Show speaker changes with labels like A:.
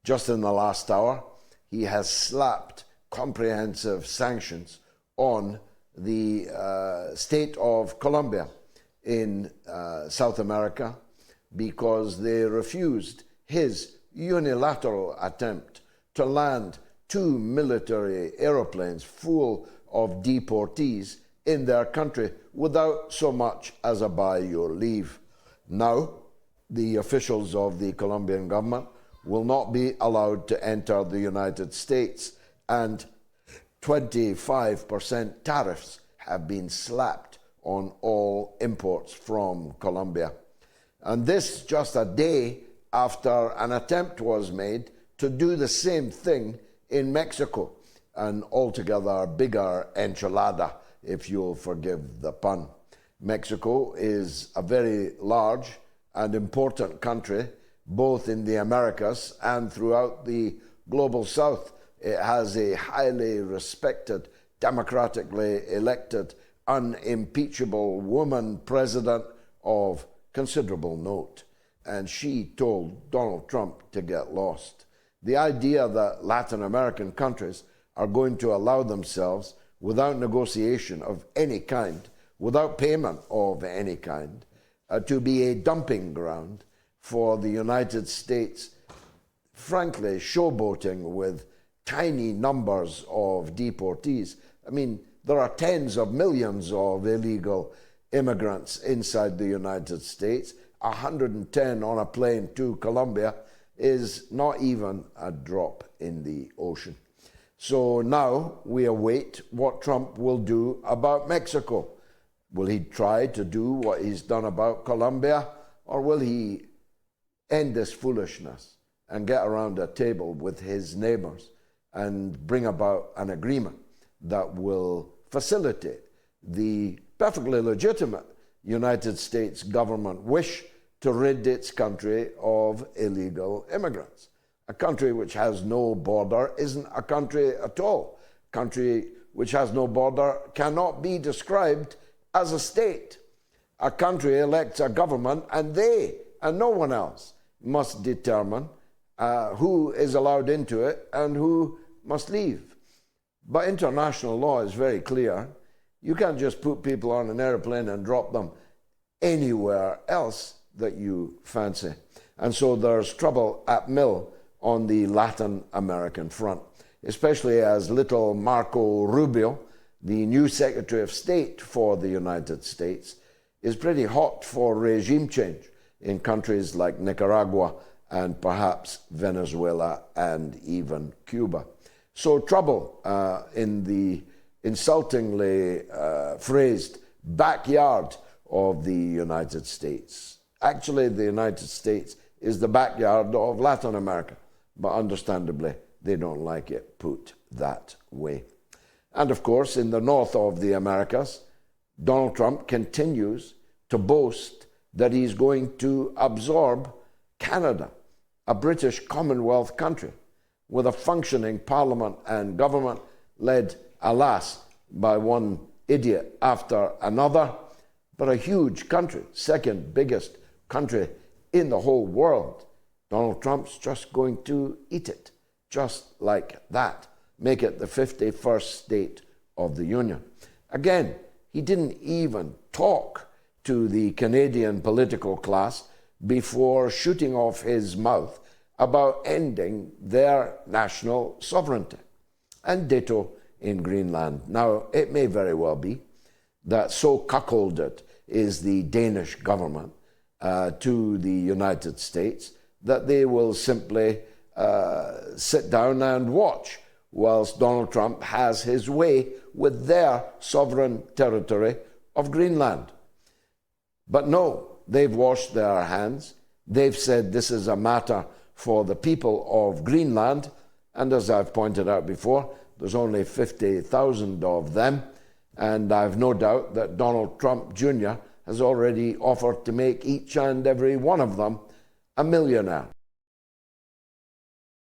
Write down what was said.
A: Just in the last hour, he has slapped comprehensive sanctions on the state of Colombia in South America because they refused his unilateral attempt to land 2 military aeroplanes full of deportees in their country without so much as a by your leave. Now, the officials of the Colombian government will not be allowed to enter the United States, and 25% tariffs have been slapped on all imports from Colombia. And this just a day after an attempt was made to do the same thing in Mexico, an altogether bigger enchilada, if you'll forgive the pun. Mexico is a very large and important country, both in the Americas and throughout the global South. It has a highly respected, democratically elected, unimpeachable woman president of considerable note. And she told Donald Trump to get lost. The idea that Latin American countries are going to allow themselves, without negotiation of any kind, without payment of any kind, to be a dumping ground for the United States, frankly, showboating with tiny numbers of deportees. I mean, there are tens of millions of illegal immigrants inside the United States. 110 on a plane to Colombia is not even a drop in the ocean. So now we await what Trump will do about Mexico. Will he try to do what he's done about Colombia, or will he end this foolishness and get around a table with his neighbors and bring about an agreement that will facilitate the perfectly legitimate United States government wish to rid its country of illegal immigrants? A country which has no border isn't a country at all. A country which has no border cannot be described as a state. A country elects a government, and they, and no one else, must determine who is allowed into it and who must leave. But international law is very clear. You can't just put people on an airplane and drop them anywhere else that you fancy. And so there's trouble at mill on the Latin American front, especially as little Marco Rubio, the new Secretary of State for the United States, is pretty hot for regime change in countries like Nicaragua and perhaps Venezuela and even Cuba. So trouble in the insultingly phrased backyard of the United States. Actually, the United States is the backyard of Latin America, but understandably, they don't like it put that way. And of course, in the north of the Americas, Donald Trump continues to boast that he's going to absorb Canada, a British Commonwealth country, with a functioning parliament and government led, alas, by one idiot after another, but a huge country, second biggest country in the whole world. Donald Trump's just going to eat it, just like that. Make it the 51st state of the Union. Again, he didn't even talk to the Canadian political class before shooting off his mouth about ending their national sovereignty. And ditto in Greenland. Now, it may very well be that so cuckolded is the Danish government to the United States that they will simply sit down and watch whilst Donald Trump has his way with their sovereign territory of Greenland. But no, they've washed their hands. They've said this is a matter for the people of Greenland, and as I've pointed out before, there's only 50,000 of them, and I've no doubt that Donald Trump Jr. has already offered to make each and every one of them a millionaire.